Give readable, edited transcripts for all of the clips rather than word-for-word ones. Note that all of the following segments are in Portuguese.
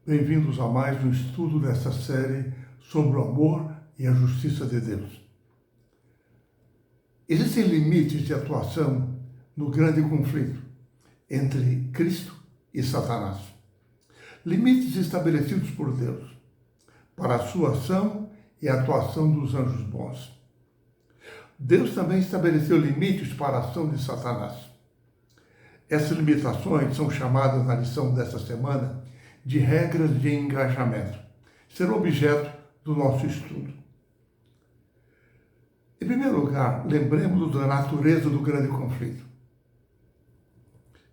Bem-vindos a mais um estudo dessa série sobre o amor e a justiça de Deus. Existem limites de atuação no grande conflito entre Cristo e Satanás. Limites estabelecidos por Deus para a sua ação e a atuação dos anjos bons. Deus também estabeleceu limites para a ação de Satanás. Essas limitações são chamadas na lição desta semana de regras de engajamento. Serão objeto do nosso estudo. Em primeiro lugar, lembremos da natureza do grande conflito.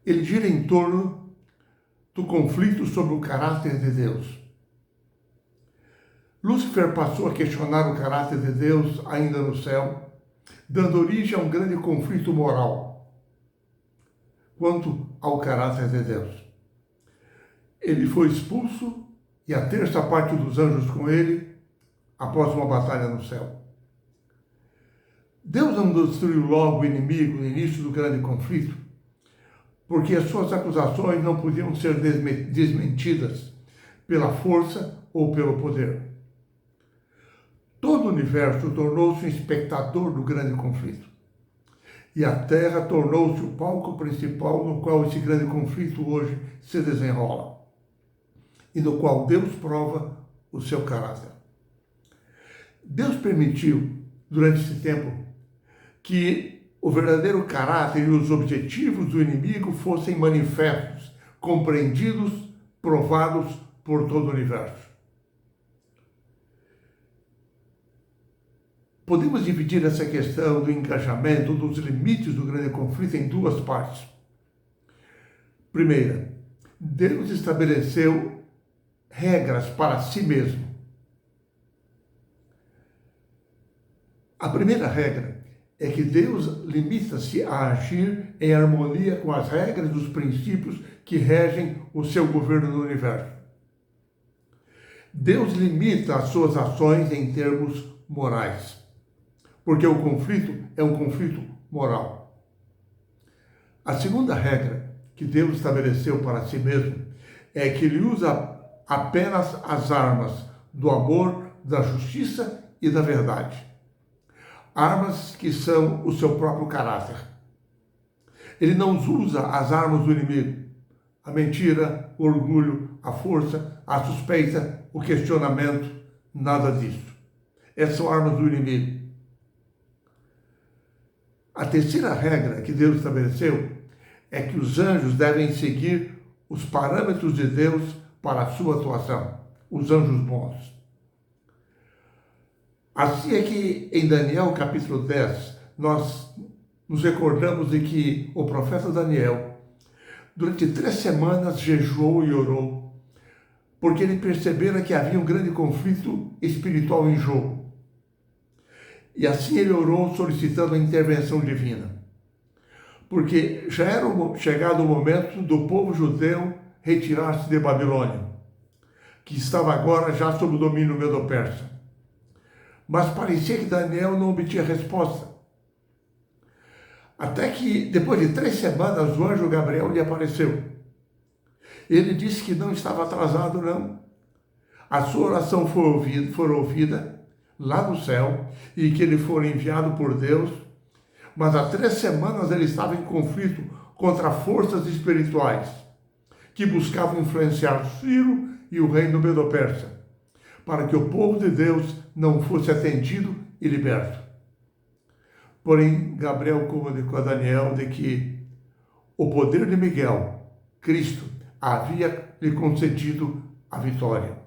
Ele gira em torno do conflito sobre o caráter de Deus. Lúcifer passou a questionar o caráter de Deus ainda no céu, dando origem a um grande conflito moral quanto ao caráter de Deus. Ele foi expulso e a terça parte dos anjos com ele após uma batalha no céu. Deus não destruiu logo o inimigo no início do grande conflito, porque as suas acusações não podiam ser desmentidas pela força ou pelo poder. Todo o universo tornou-se um espectador do grande conflito. E a Terra tornou-se o palco principal no qual esse grande conflito hoje se desenrola. E no qual Deus prova o seu caráter. Deus permitiu, durante esse tempo, que o verdadeiro caráter e os objetivos do inimigo fossem manifestos, compreendidos, provados por todo o universo. Podemos dividir essa questão do engajamento, dos limites do grande conflito em duas partes. Primeira, Deus estabeleceu regras para si mesmo. A primeira regra é que Deus limita-se a agir em harmonia com as regras dos princípios que regem o seu governo no universo. Deus limita as suas ações em termos morais, porque o conflito é um conflito moral. A segunda regra que Deus estabeleceu para si mesmo é que ele usa apenas as armas do amor, da justiça e da verdade. Armas que são o seu próprio caráter. Ele não usa as armas do inimigo. A mentira, o orgulho, a força, a suspeita, o questionamento, nada disso. Essas são armas do inimigo. A terceira regra que Deus estabeleceu é que os anjos devem seguir os parâmetros de Deus para a sua atuação, os anjos bons. Assim é que em Daniel capítulo 10, nós nos recordamos de que o profeta Daniel, durante 3 semanas, jejuou e orou, porque ele percebera que havia um grande conflito espiritual em jogo. E assim ele orou solicitando a intervenção divina, porque já era chegado o momento do povo judeu retirar-se de Babilônia, que estava agora já sob o domínio medo-persa. Mas parecia que Daniel não obtinha resposta. Até que, depois de 3 semanas, o anjo Gabriel lhe apareceu. Ele disse que não estava atrasado, não. A sua oração foi ouvida lá no céu e que ele foi enviado por Deus, mas há 3 semanas ele estava em conflito contra forças espirituais que buscavam influenciar Ciro e o reino medo-persa, para que o povo de Deus não fosse atendido e liberto. Porém, Gabriel comunicou a Daniel de que o poder de Miguel, Cristo, havia lhe concedido a vitória.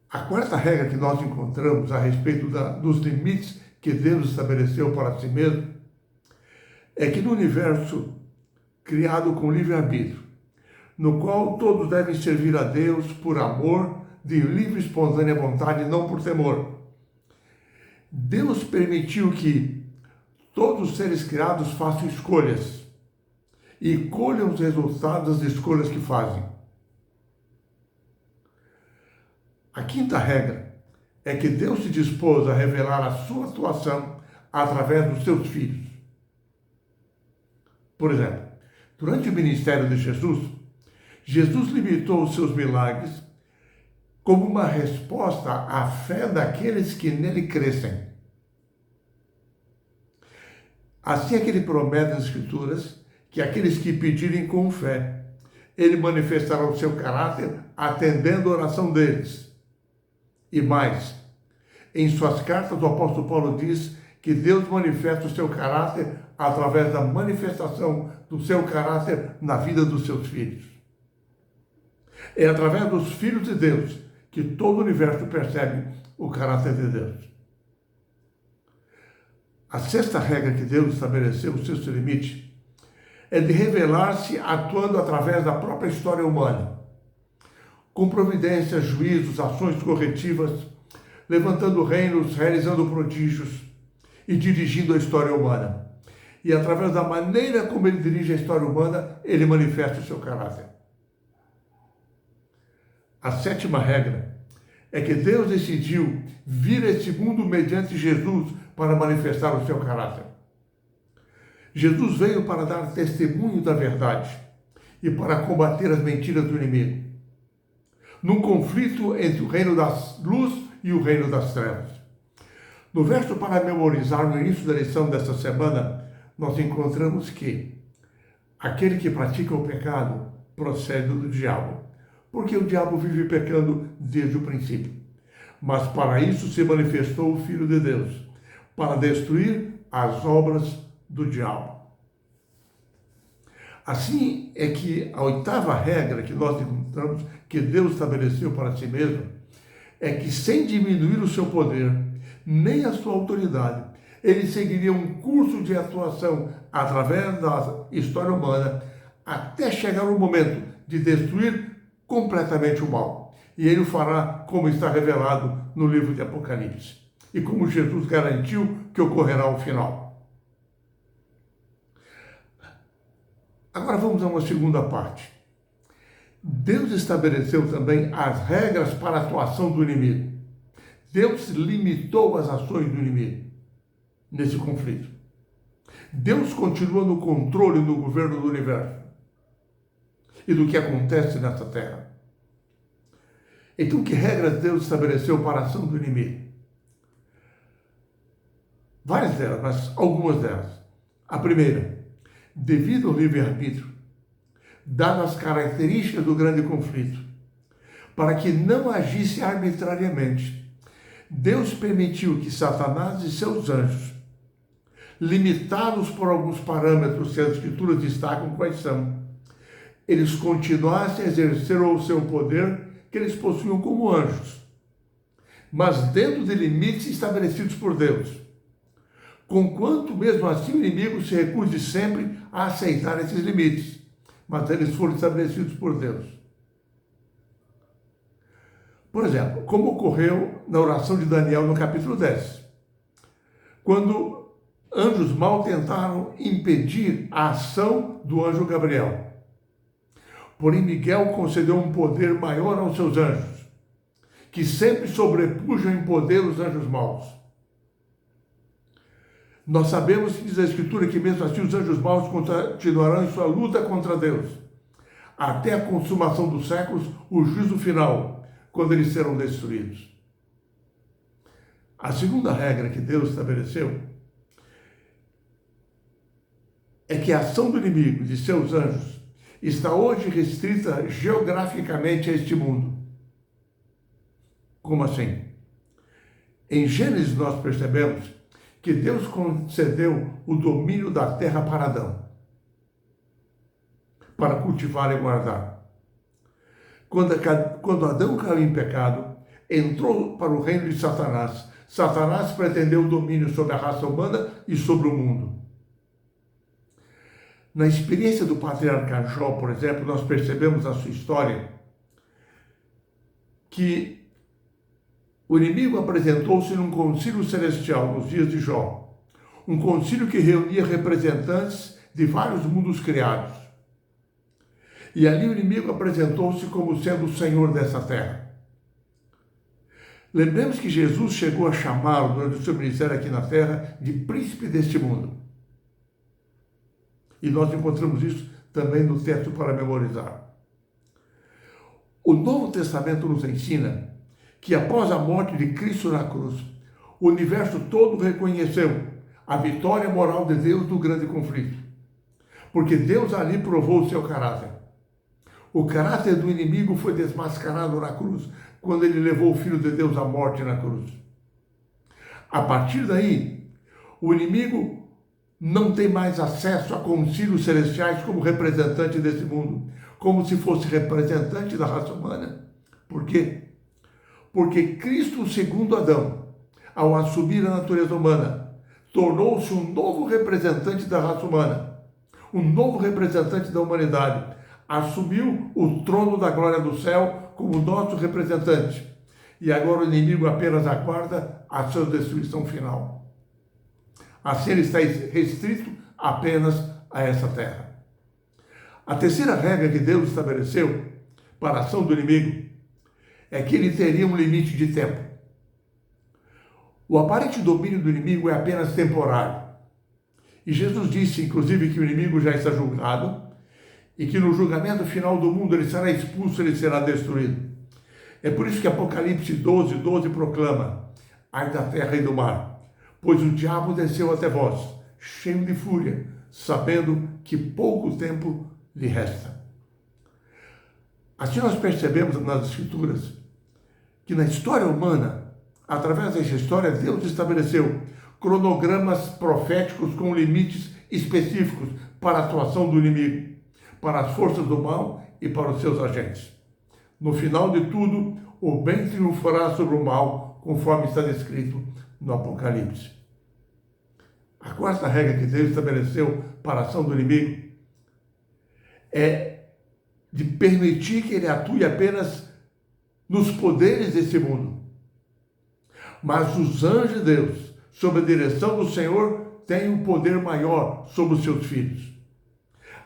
A quarta regra que nós encontramos a respeito dos limites que Deus estabeleceu para si mesmo é que no universo criado com livre-arbítrio, no qual todos devem servir a Deus por amor, de livre e espontânea vontade, não por temor. Deus permitiu que todos os seres criados façam escolhas e colham os resultados das escolhas que fazem. A quinta regra é que Deus se dispôs a revelar a sua atuação através dos seus filhos. Por exemplo, durante o ministério de Jesus, Jesus limitou os seus milagres como uma resposta à fé daqueles que nele crescem. Assim é que ele promete nas Escrituras que aqueles que pedirem com fé, ele manifestará o seu caráter atendendo a oração deles. E mais, em suas cartas o apóstolo Paulo diz que Deus manifesta o seu caráter através da manifestação do seu caráter na vida dos seus filhos. É através dos filhos de Deus que todo o universo percebe o caráter de Deus. A sexta regra que Deus estabeleceu, o sexto limite, é de revelar-se atuando através da própria história humana, com providências, juízos, ações corretivas, levantando reinos, realizando prodígios e dirigindo a história humana. E através da maneira como ele dirige a história humana, ele manifesta o seu caráter. A sétima regra é que Deus decidiu vir a este mundo mediante Jesus para manifestar o seu caráter. Jesus veio para dar testemunho da verdade e para combater as mentiras do inimigo, num conflito entre o reino da luz e o reino das trevas. No verso para memorizar no início da lição desta semana, nós encontramos que aquele que pratica o pecado procede do diabo, porque o diabo vive pecando desde o princípio. Mas para isso se manifestou o Filho de Deus, para destruir as obras do diabo. Assim é que a oitava regra que nós encontramos que Deus estabeleceu para si mesmo é que, sem diminuir o seu poder, nem a sua autoridade, ele seguiria um curso de atuação através da história humana até chegar o momento de destruir completamente o mal. E ele o fará como está revelado no livro de Apocalipse. E como Jesus garantiu que ocorrerá ao final. Agora vamos a uma segunda parte. Deus estabeleceu também as regras para a atuação do inimigo. Deus limitou as ações do inimigo nesse conflito. Deus continua no controle do governo do universo e do que acontece nessa terra. Então, que regras Deus estabeleceu para a ação do inimigo? Várias delas, mas algumas delas. A primeira, devido ao livre-arbítrio, dadas as características do grande conflito, para que não agisse arbitrariamente, Deus permitiu que Satanás e seus anjos, limitados por alguns parâmetros que as Escrituras destacam quais são, eles continuassem a exercer o seu poder que eles possuíam como anjos, mas dentro de limites estabelecidos por Deus, conquanto mesmo assim o inimigo se recuse sempre a aceitar esses limites, mas eles foram estabelecidos por Deus. Por exemplo, como ocorreu na oração de Daniel no capítulo 10, quando anjos mal tentaram impedir a ação do anjo Gabriel. Porém, Miguel concedeu um poder maior aos seus anjos, que sempre sobrepujam em poder os anjos maus. Nós sabemos que diz a Escritura que mesmo assim os anjos maus continuarão em sua luta contra Deus, até a consumação dos séculos, o juízo final, quando eles serão destruídos. A segunda regra que Deus estabeleceu é que a ação do inimigo e de seus anjos está hoje restrita geograficamente a este mundo. Como assim? Em Gênesis nós percebemos que Deus concedeu o domínio da terra para Adão, para cultivar e guardar. Quando Adão caiu em pecado, entrou para o reino de Satanás. Satanás pretendeu o domínio sobre a raça humana e sobre o mundo. Na experiência do patriarca Jó, por exemplo, nós percebemos na sua história que o inimigo apresentou-se num concílio celestial nos dias de Jó, um concílio que reunia representantes de vários mundos criados. E ali o inimigo apresentou-se como sendo o Senhor dessa terra. Lembremos que Jesus chegou a chamá-lo durante o seu ministério aqui na terra de príncipe deste mundo. E nós encontramos isso também no texto para memorizar. O Novo Testamento nos ensina que após a morte de Cristo na cruz, o universo todo reconheceu a vitória moral de Deus no grande conflito. Porque Deus ali provou o seu caráter. O caráter do inimigo foi desmascarado na cruz, quando ele levou o Filho de Deus à morte na cruz. A partir daí, o inimigo não tem mais acesso a concílios celestiais como representante desse mundo, como se fosse representante da raça humana. Por quê? Porque Cristo, segundo Adão, ao assumir a natureza humana, tornou-se um novo representante da raça humana, um novo representante da humanidade, assumiu o trono da glória do céu como nosso representante. E agora o inimigo apenas aguarda a sua destruição final. Assim ele está restrito apenas a essa terra. A terceira regra que Deus estabeleceu para a ação do inimigo é que ele teria um limite de tempo. O aparente domínio do inimigo é apenas temporário. E Jesus disse, inclusive, que o inimigo já está julgado e que no julgamento final do mundo ele será expulso, ele será destruído. É por isso que Apocalipse 12:12 proclama: ai da terra e do mar, pois o diabo desceu até vós, cheio de fúria, sabendo que pouco tempo lhe resta. Assim nós percebemos nas Escrituras que na história humana, através dessa história, Deus estabeleceu cronogramas proféticos com limites específicos para a atuação do inimigo, para as forças do mal e para os seus agentes. No final de tudo, o bem triunfará sobre o mal, conforme está descrito no Apocalipse. A quarta regra que Deus estabeleceu para a ação do inimigo é de permitir que ele atue apenas nos poderes desse mundo. Mas os anjos de Deus, sob a direção do Senhor, têm um poder maior sobre os seus filhos.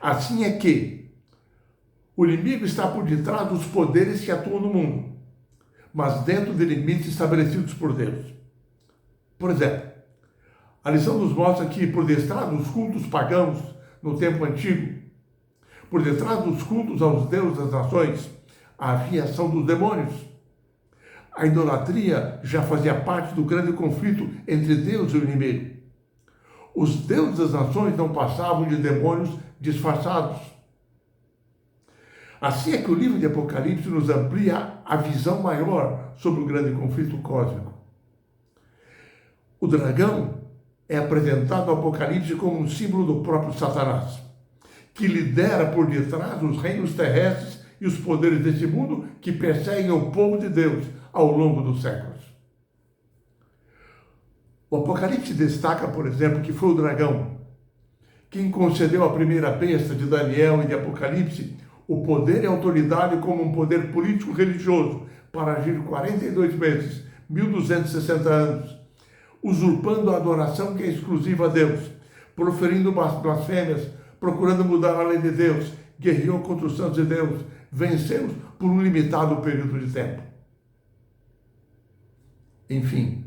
Assim é que o inimigo está por detrás dos poderes que atuam no mundo, mas dentro de limites estabelecidos por Deus. Por exemplo, a lição nos mostra que por detrás dos cultos pagãos no tempo antigo, por detrás dos cultos aos deuses das nações, havia ação dos demônios. A idolatria já fazia parte do grande conflito entre Deus e o inimigo. Os deuses das nações não passavam de demônios disfarçados. Assim é que o livro de Apocalipse nos amplia a visão maior sobre o grande conflito cósmico. O dragão é apresentado no Apocalipse como um símbolo do próprio Satanás, que lidera por detrás os reinos terrestres e os poderes desse mundo que perseguem o povo de Deus ao longo dos séculos. O Apocalipse destaca, por exemplo, que foi o dragão quem concedeu à primeira besta de Daniel e de Apocalipse o poder e autoridade como um poder político-religioso para agir 42 meses, 1260 anos, usurpando a adoração que é exclusiva a Deus, proferindo blasfêmias, procurando mudar a lei de Deus, guerreou contra os santos de Deus, venceu-os por um limitado período de tempo. Enfim,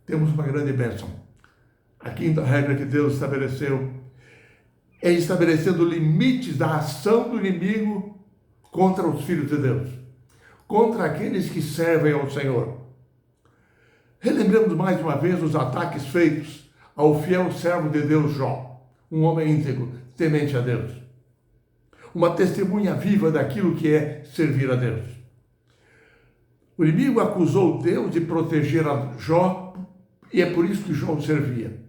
temos uma grande bênção. A quinta regra que Deus estabeleceu é estabelecendo limites da ação do inimigo contra os filhos de Deus, contra aqueles que servem ao Senhor. Relembremos mais uma vez os ataques feitos ao fiel servo de Deus Jó, um homem íntegro, temente a Deus. Uma testemunha viva daquilo que é servir a Deus. O inimigo acusou Deus de proteger a Jó e é por isso que Jó o servia.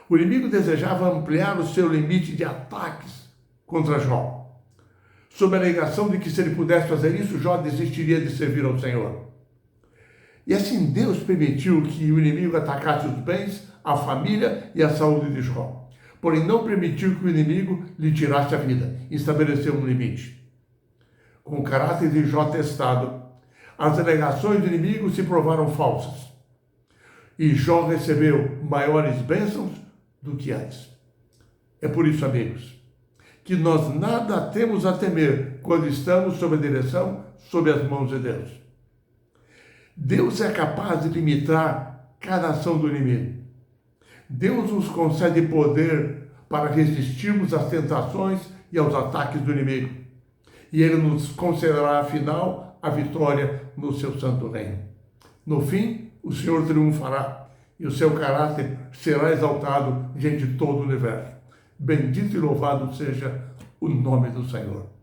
O inimigo desejava ampliar o seu limite de ataques contra Jó, sob a alegação de que se ele pudesse fazer isso, Jó desistiria de servir ao Senhor. E assim Deus permitiu que o inimigo atacasse os bens, a família e a saúde de Jó. Porém, não permitiu que o inimigo lhe tirasse a vida. Estabeleceu um limite. Com o caráter de Jó testado, as alegações do inimigo se provaram falsas. E Jó recebeu maiores bênçãos do que antes. É por isso, amigos, que nós nada temos a temer quando estamos sob a direção, sob as mãos de Deus. Deus é capaz de limitar cada ação do inimigo. Deus nos concede poder para resistirmos às tentações e aos ataques do inimigo. e Ele nos concederá, afinal, a vitória no seu santo reino. No fim, o Senhor triunfará e o seu caráter será exaltado diante de todo o universo. Bendito e louvado seja o nome do Senhor.